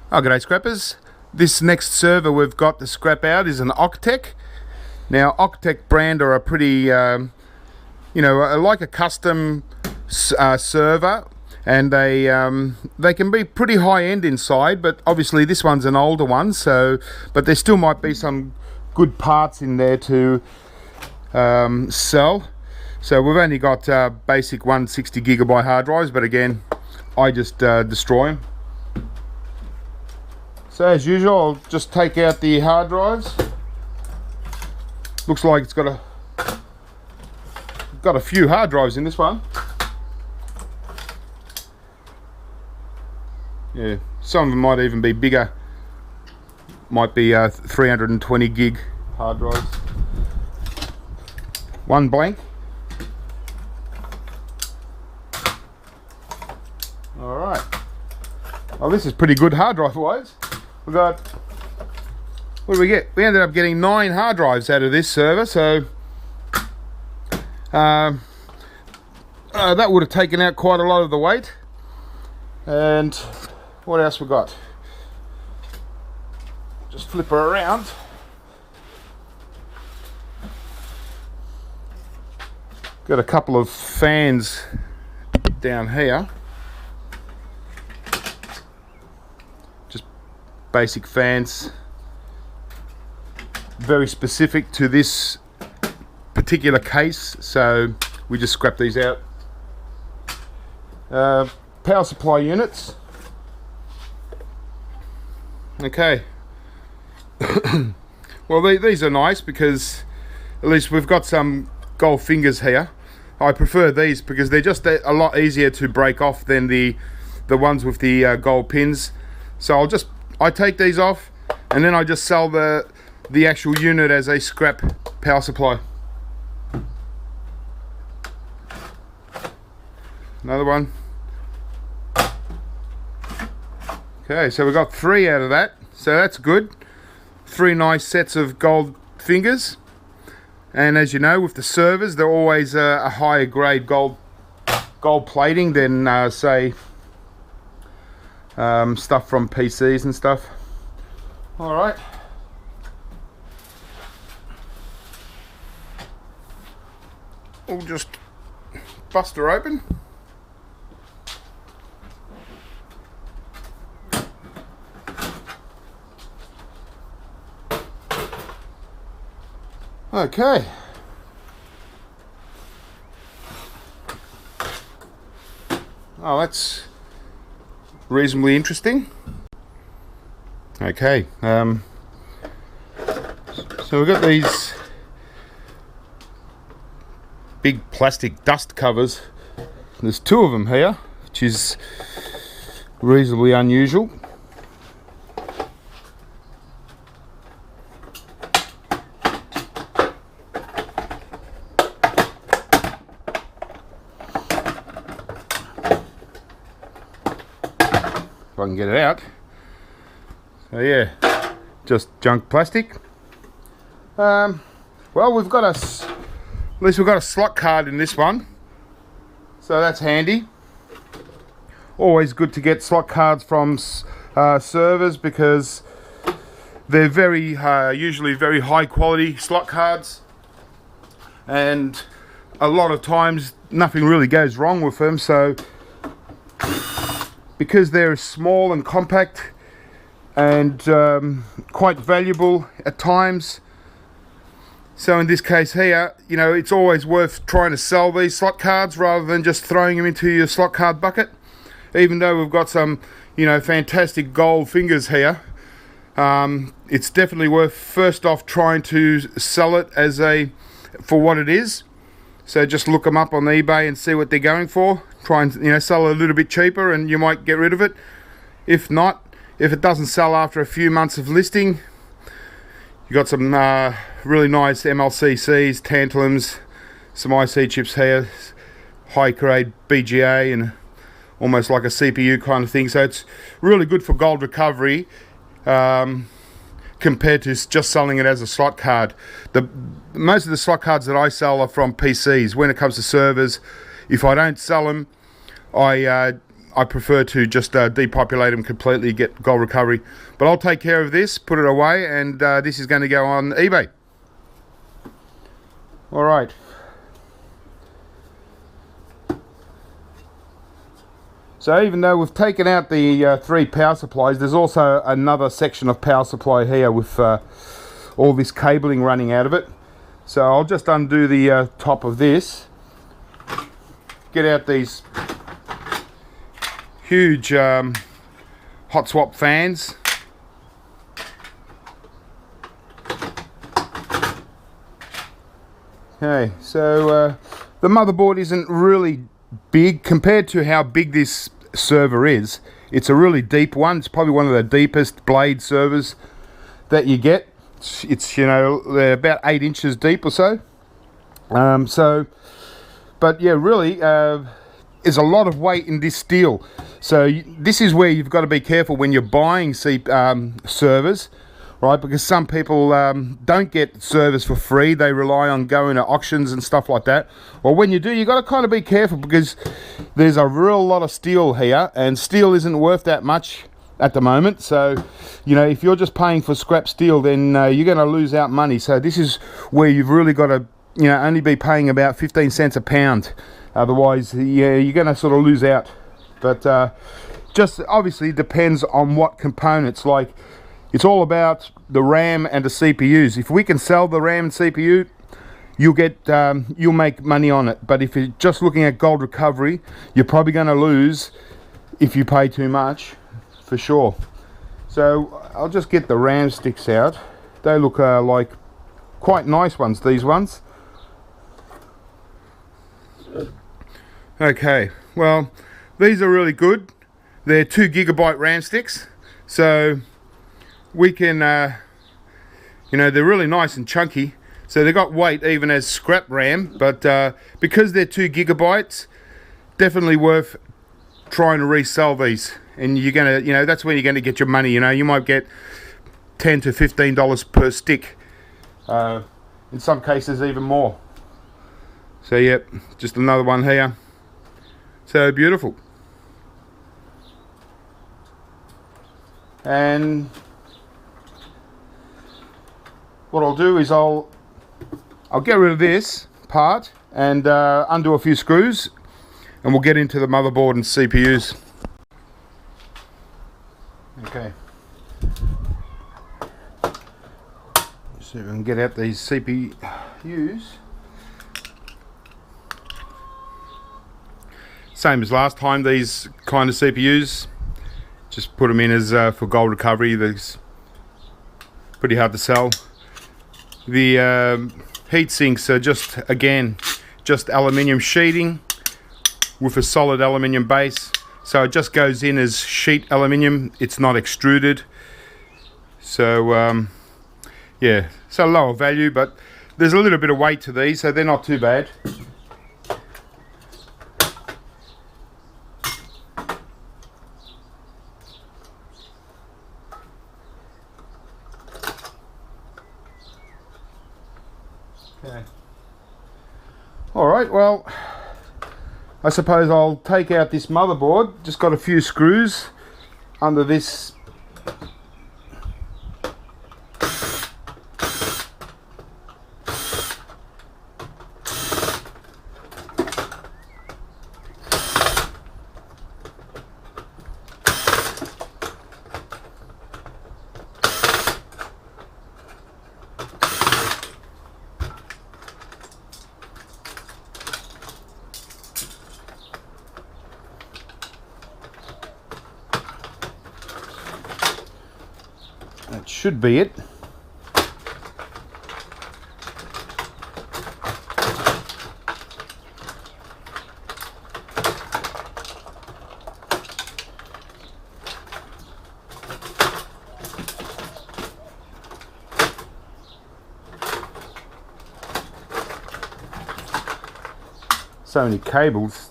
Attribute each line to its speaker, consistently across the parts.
Speaker 1: Oh, g'day scrappers. This next server we've got to scrap out is an Octek. Now, Octek brand are a pretty, like a custom server, and they can be pretty high end inside. But obviously, this one's an older one, but there still might be some good parts in there to sell. So we've only got basic 160 gigabyte hard drives, but again, I just destroy them. So as usual, I'll just take out the hard drives. Looks like it's got a few hard drives in this one. Yeah, some of them might even be bigger. Might be 320 gig hard drives. One blank. All right. Well, this is pretty good hard drive wise. We got, what did we get? We ended up getting 9 hard drives out of this server, so that would have taken out quite a lot of the weight. And what else we got? Just flip her around. Got a couple of fans down here. Basic fans, very specific to this particular case, so we just scrap these out. Power supply units. Okay. Well, these are nice because at least we've got some gold fingers here. I prefer these because they're just a lot easier to break off than the ones with the gold pins. So I take these off, and then I just sell the actual unit as a scrap power supply. Another one. Okay, so we got 3 out of that, so that's good. 3 nice sets of gold fingers, and as you know, with the servers, they're always a higher grade gold plating than say stuff from PCs and stuff. All right. We'll just bust her open. Okay. Oh, that's reasonably interesting. Okay, so we've got these big plastic dust covers. There's 2 of them here, which is reasonably unusual. If I can get it out. So yeah, just junk plastic. Well, we've got at least we've got a slot card in this one, so that's handy. Always good to get slot cards from servers because they're usually very high quality slot cards, and a lot of times nothing really goes wrong with them. So because they're small and compact and quite valuable at times, so in this case here, it's always worth trying to sell these slot cards rather than just throwing them into your slot card bucket. Even though we've got some fantastic gold fingers here, it's definitely worth first off trying to sell it for what it is. So just look them up on eBay and see what they're going for. Try and sell a little bit cheaper, and you might get rid of it. If not, if it doesn't sell after a few months of listing, you got some really nice MLCCs, tantalums, some IC chips here, high grade BGA, and almost like a CPU kind of thing. So it's really good for gold recovery compared to just selling it as a slot card. Most of the slot cards that I sell are from PCs. When it comes to servers, if I don't sell them, I I prefer to just depopulate them completely, get gold recovery. But I'll take care of this, put it away, and this is going to go on eBay. All right. So even though we've taken out the 3 power supplies, there's also another section of power supply here with all this cabling running out of it. So I'll just undo the top of this, get out these huge hot swap fans. Okay, so the motherboard isn't really big compared to how big this server is. It's a really deep one. It's probably one of the deepest blade servers that you get. It's, you know, they're about 8 inches deep or so. But yeah, really, there's a lot of weight in this steel. So this is where you've got to be careful when you're buying servers, right? Because some people don't get servers for free. They rely on going to auctions and stuff like that. Well, when you do, you've got to kind of be careful, because there's a real lot of steel here, and steel isn't worth that much at the moment. So, you know, if you're just paying for scrap steel, then you're going to lose out money. So this is where you've really got to, you know, only be paying about 15 cents a pound. Otherwise, yeah, you're going to sort of lose out. But just obviously depends on what components. Like, it's all about the RAM and the CPUs. If we can sell the RAM and CPU, you'll make money on it. But if you're just looking at gold recovery, you're probably going to lose if you pay too much, for sure. So I'll just get the RAM sticks out. They look like quite nice ones, these ones. Okay, well, these are really good. They're 2 gigabyte RAM sticks, so we can, you know, they're really nice and chunky. So they've got weight even as scrap RAM, but because they're 2 gigabytes, definitely worth trying to resell these. And you're gonna, you know, that's where you're gonna get your money. You know, you might get $10 to $15 per stick. In some cases, even more. So yep, just another one here. So beautiful. And what I'll do is I'll get rid of this part and undo a few screws, and we'll get into the motherboard and CPUs. Okay. So we can get out these CPUs. Same as last time, these kind of CPUs, just put them in as for gold recovery. These pretty hard to sell. The heat sinks are just, again, just aluminium sheeting with a solid aluminium base. So it just goes in as sheet aluminium. It's not extruded. So yeah, so lower value, but there's a little bit of weight to these, so they're not too bad. Okay. All right, well, I suppose I'll take out this motherboard. Just got a few screws under this. That should be it. So many cables.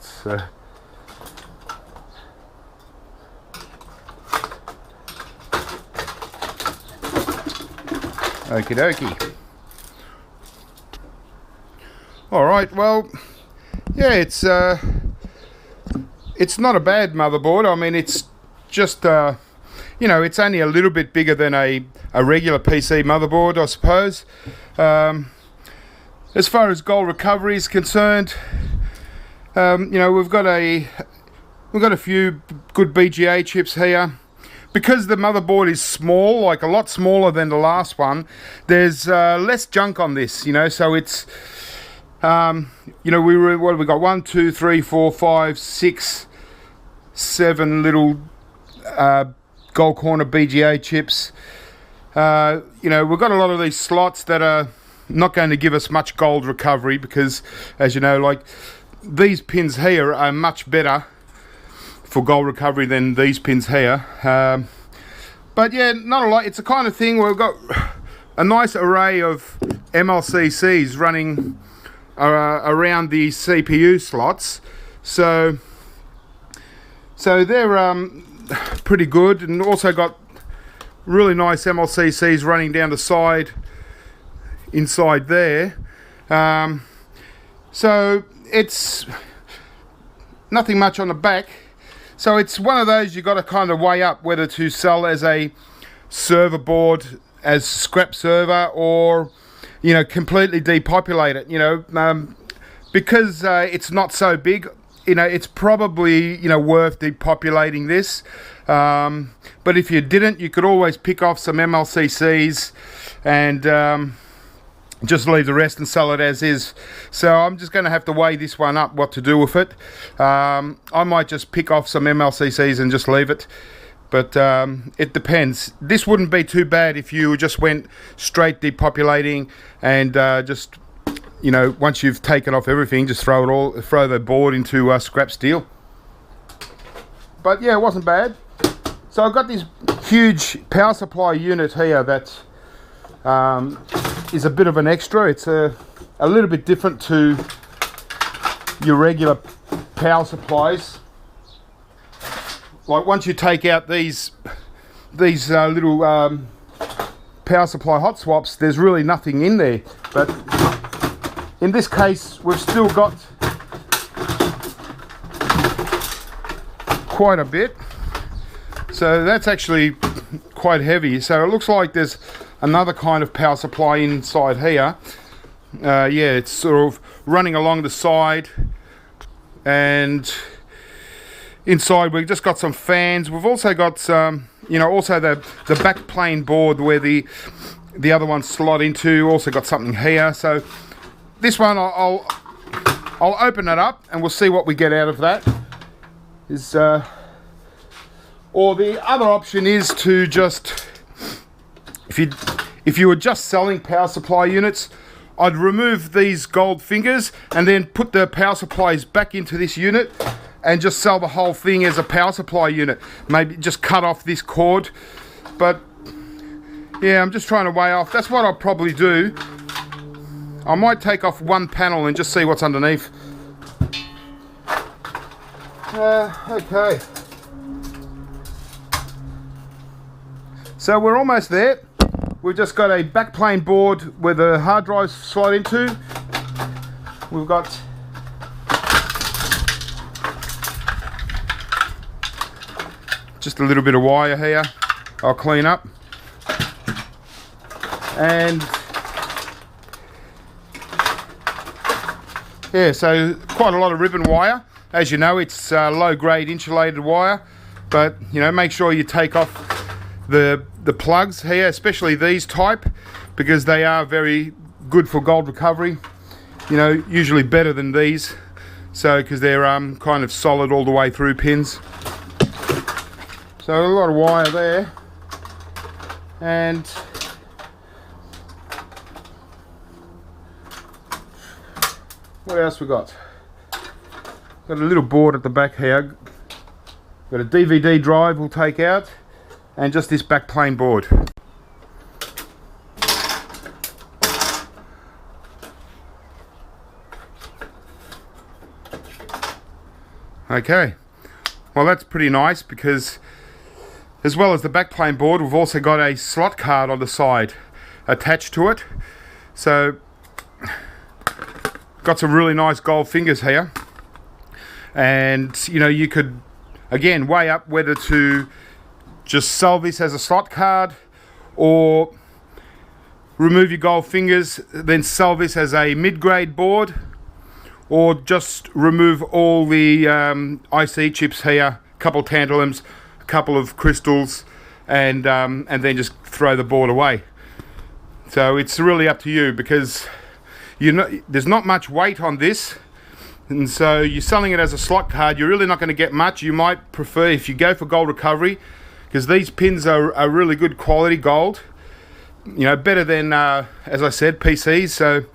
Speaker 1: Okie dokie. Alright, well, yeah, it's it's not a bad motherboard. I mean, it's just you know, it's only a little bit bigger than a regular PC motherboard, I suppose. As far as gold recovery is concerned, you know, we've got a few good BGA chips here. Because the motherboard is small, like a lot smaller than the last one, there's less junk on this, you know, so it's you know, what have we got? 1, 2, 3, 4, 5, 6, 7 little gold corner BGA chips. You know, we've got a lot of these slots that are not going to give us much gold recovery because, as you know, like these pins here are much better for gold recovery than these pins here. But yeah, not a lot. It's the kind of thing where we've got a nice array of MLCCs running around the CPU slots, so they're pretty good, and also got really nice MLCCs running down the side inside there. So it's nothing much on the back. So it's one of those you got to kind of weigh up whether to sell as a server board, as scrap server, or, you know, completely depopulate it. You know, because it's not so big, you know, it's probably, you know, worth depopulating this. But if you didn't, you could always pick off some MLCCs and just leave the rest and sell it as is. So I'm just going to have to weigh this one up, what to do with it. I might just pick off some MLCCs and just leave it, but it depends. This wouldn't be too bad if you just went straight depopulating and just, you know, once you've taken off everything, just throw the board into scrap steel. But yeah, it wasn't bad. So I've got this huge power supply unit here that is a bit of an extra. It's a little bit different to your regular power supplies. Like once you take out these little power supply hot swaps, there's really nothing in there. But in this case, we've still got quite a bit. So that's actually quite heavy. So it looks like there's another kind of power supply inside here. Yeah, it's sort of running along the side, and inside we've just got some fans. We've also got some, you know, also the back plane board where the other ones slot into. Also got something here. So this one I'll open it up and we'll see what we get out of that. Or the other option is to just, if you were just selling power supply units, I'd remove these gold fingers and then put the power supplies back into this unit and just sell the whole thing as a power supply unit. Maybe just cut off this cord. But yeah, I'm just trying to weigh off. That's what I'll probably do. I might take off one panel and just see what's underneath. Okay. So we're almost there. We've just got a backplane board where the hard drives slide into. We've got just a little bit of wire here I'll clean up. And yeah, so quite a lot of ribbon wire. As you know, it's low grade insulated wire, but you know, make sure you take off the plugs here, especially these type, because they are very good for gold recovery. You know, usually better than these, so because they're kind of solid all the way through pins. So a lot of wire there. And what else we got? Got a little board at the back here. Got a DVD drive we'll take out, and just this back plane board. Okay, well that's pretty nice, because as well as the back plane board, we've also got a slot card on the side attached to it. So got some really nice gold fingers here. And you know, you could again weigh up whether to just sell this as a slot card or remove your gold fingers, then sell this as a mid-grade board, or just remove all the IC chips here, a couple of tantalums, a couple of crystals, and then just throw the board away. So it's really up to you, because you know there's not much weight on this, and so you're selling it as a slot card, you're really not going to get much. You might prefer, if you go for gold recovery, because these pins are really good quality gold, you know, better than as I said, PCs. So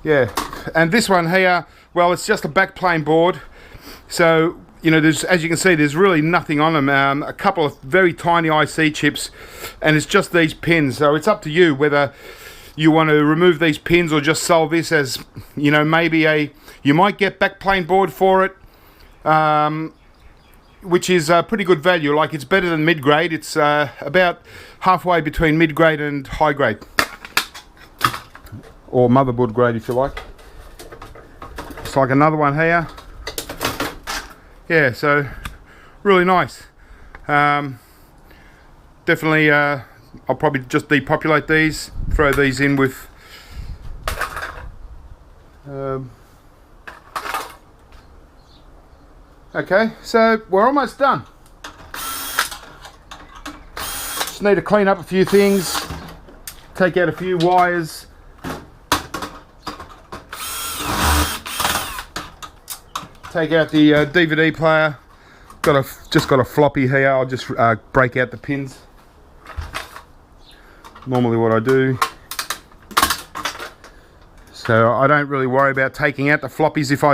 Speaker 1: yeah, and this one here, well, it's just a backplane board, so you know, there's, as you can see, there's really nothing on them. A couple of very tiny IC chips, and it's just these pins. So it's up to you whether you want to remove these pins or just sell this as, you know, maybe you might get backplane board for it, which is pretty good value. Like, it's better than mid-grade. It's about halfway between mid-grade and high-grade, or motherboard grade if you like. It's like another one here. Yeah, so really nice. Definitely, I'll probably just depopulate these, throw these in with okay, so we're almost done. Just need to clean up a few things, take out a few wires, take out the DVD player. Just got a floppy here. I'll just break out the pins. Normally what I do. So I don't really worry about taking out the floppies if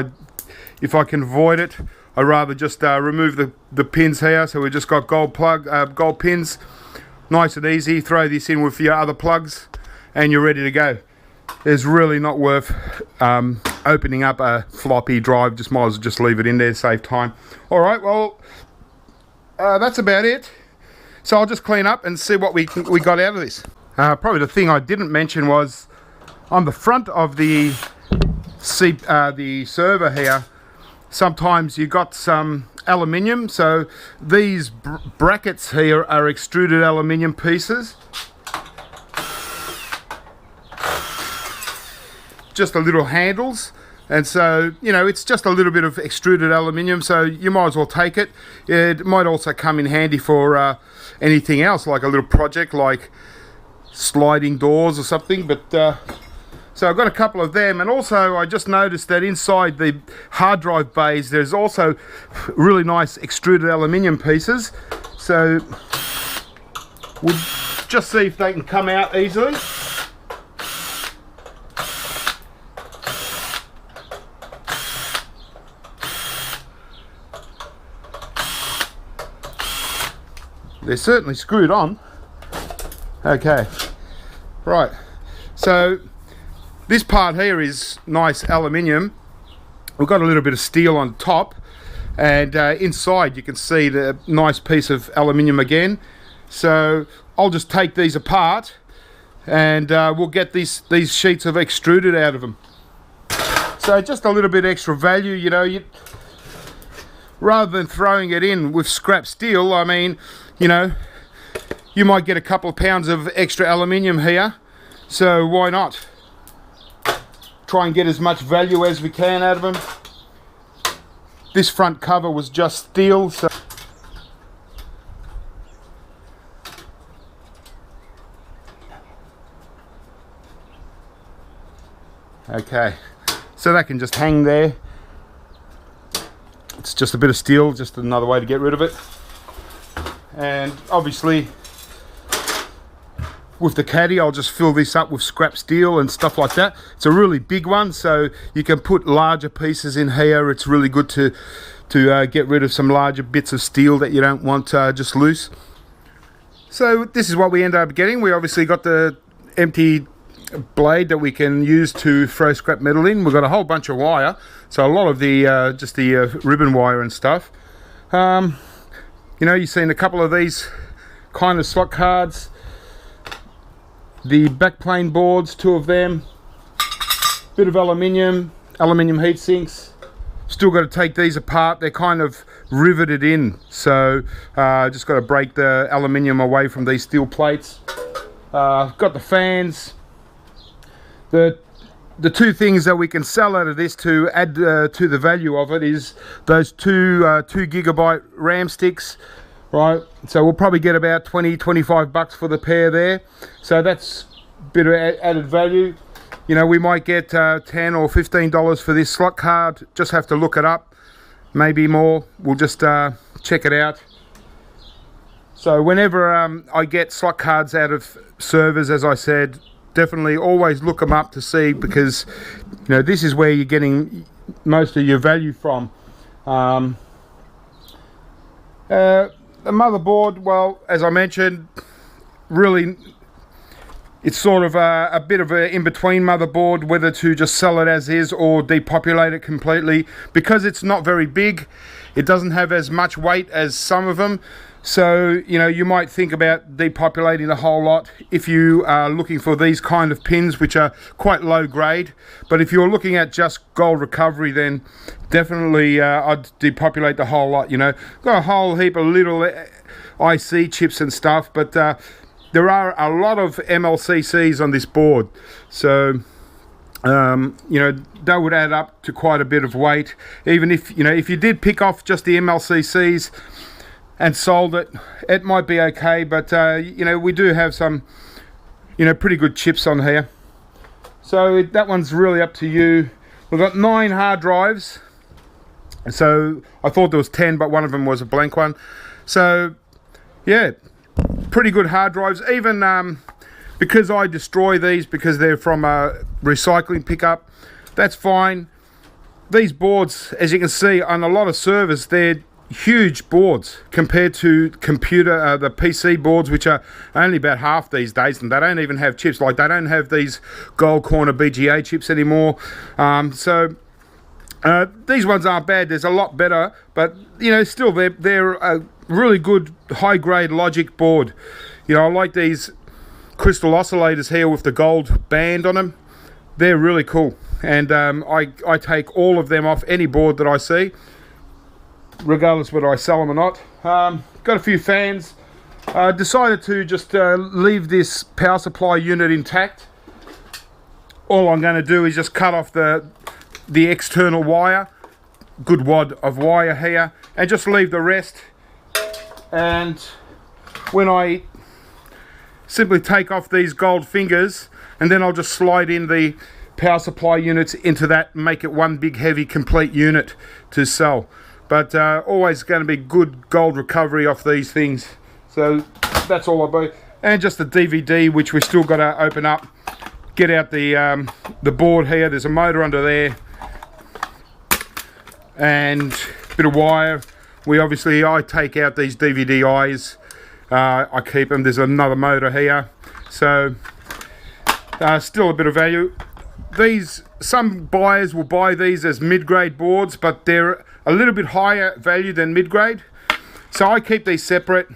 Speaker 1: I can avoid it. I'd rather just remove the pins here. So we've just got gold pins, nice and easy. Throw this in with your other plugs, and you're ready to go. It's really not worth opening up a floppy drive. Just might as well just leave it in there, save time. All right, well, that's about it. So I'll just clean up and see what we got out of this. Probably the thing I didn't mention was on the front of the server here, sometimes you got some aluminium. So these brackets here are extruded aluminium pieces. Just a little handles, and so, you know, it's just a little bit of extruded aluminium, so you might as well take it. It might also come in handy for anything else, like a little project like sliding doors or something. But so I've got a couple of them, and also I just noticed that inside the hard drive bays there's also really nice extruded aluminium pieces, so we'll just see if they can come out easily. They're certainly screwed on. Okay, right, so this part here is nice aluminium. We've got a little bit of steel on top, and inside you can see the nice piece of aluminium again. So I'll just take these apart, and we'll get these sheets of extruded out of them. So just a little bit extra value, you know, rather than throwing it in with scrap steel. I mean, you know, you might get a couple of pounds of extra aluminium here, so why not try and get as much value as we can out of them. This front cover was just steel, so okay, so that can just hang there. It's just a bit of steel, just another way to get rid of it. And obviously with the caddy, I'll just fill this up with scrap steel and stuff like that. It's a really big one, so you can put larger pieces in here. It's really good to get rid of some larger bits of steel that you don't want just loose. So this is what we end up getting. We obviously got the empty blade that we can use to throw scrap metal in. We've got a whole bunch of wire, so a lot of the just the ribbon wire and stuff. You know, you've seen a couple of these kind of slot cards, the backplane boards, 2 of them, bit of aluminium heat sinks, still got to take these apart. They're kind of riveted in, so just got to break the aluminium away from these steel plates. Got the fans. The two things that we can sell out of this to add to the value of it is those two 2GB RAM sticks, right? So we'll probably get about 20-25 bucks for the pair there. So that's a bit of added value. You know, we might get $10 or $15 for this slot card. Just have to look it up, maybe more. We'll just check it out. So whenever I get slot cards out of servers, as I said, definitely always look them up to see, because you know, this is where you're getting most of your value from. The motherboard, well, as I mentioned, really it's sort of a bit of an in-between motherboard, whether to just sell it as is or depopulate it completely. Because it's not very big, it doesn't have as much weight as some of them. So, you know, you might think about depopulating the whole lot if you are looking for these kind of pins, which are quite low grade. But if you're looking at just gold recovery, then definitely I'd depopulate the whole lot, you know. Got a whole heap of little IC chips and stuff, but there are a lot of MLCCs on this board. So, you know, that would add up to quite a bit of weight. Even if, you know, if you did pick off just the MLCCs and sold it, it might be okay, but you know, we do have some, you know, pretty good chips on here. So that one's really up to you. We've got 9 hard drives. So I thought there was 10, but one of them was a blank one. So yeah, pretty good hard drives. Even because I destroy these because they're from a recycling pickup, that's fine. These boards, as you can see on a lot of servers, they're huge boards compared to the PC boards, which are only about half these days, and they don't even have chips. Like, they don't have these gold corner BGA chips anymore. So these ones aren't bad. There's a lot better, but you know, still they're a really good high grade logic board. You know, I like these crystal oscillators here with the gold band on them. They're really cool, and I take all of them off any board that I see, regardless whether I sell them or not. Got a few fans. Decided to just leave this power supply unit intact. All I'm going to do is just cut off the external wire, good wad of wire here, and just leave the rest. And when I simply take off these gold fingers, and then I'll just slide in the power supply units into that and make it one big heavy complete unit to sell. But always going to be good gold recovery off these things. So that's all I buy. And just the DVD, which we've still got to open up. Get out the board here. There's a motor under there. And a bit of wire. I take out these DVD eyes. I keep them. There's another motor here. So still a bit of value. Some buyers will buy these as mid-grade boards, but they're a little bit higher value than mid-grade. So I keep these separate.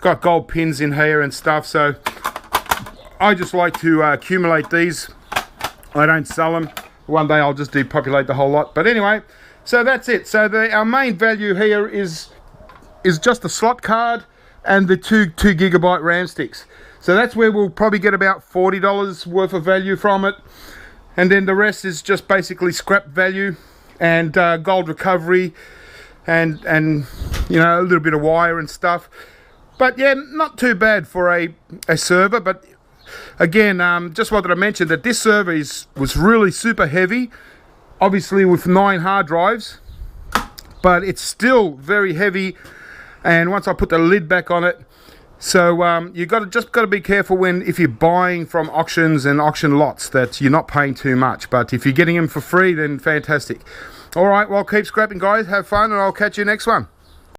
Speaker 1: Got gold pins in here and stuff, so I just like to accumulate these. I don't sell them. One day I'll just depopulate the whole lot. But anyway, so that's it. So our main value here is just the slot card and the two gigabyte RAM sticks. So that's where we'll probably get about $40 worth of value from it. And then the rest is just basically scrap value and gold recovery and you know, a little bit of wire and stuff. But yeah, not too bad for a server. But again, just wanted to mention that this server was really super heavy, obviously with 9 hard drives, but it's still very heavy. And once I put the lid back on it, so you just got to be careful if you're buying from auctions and auction lots, that you're not paying too much. But if you're getting them for free, then fantastic. All right, well, keep scrapping, guys. Have fun, and I'll catch you next one.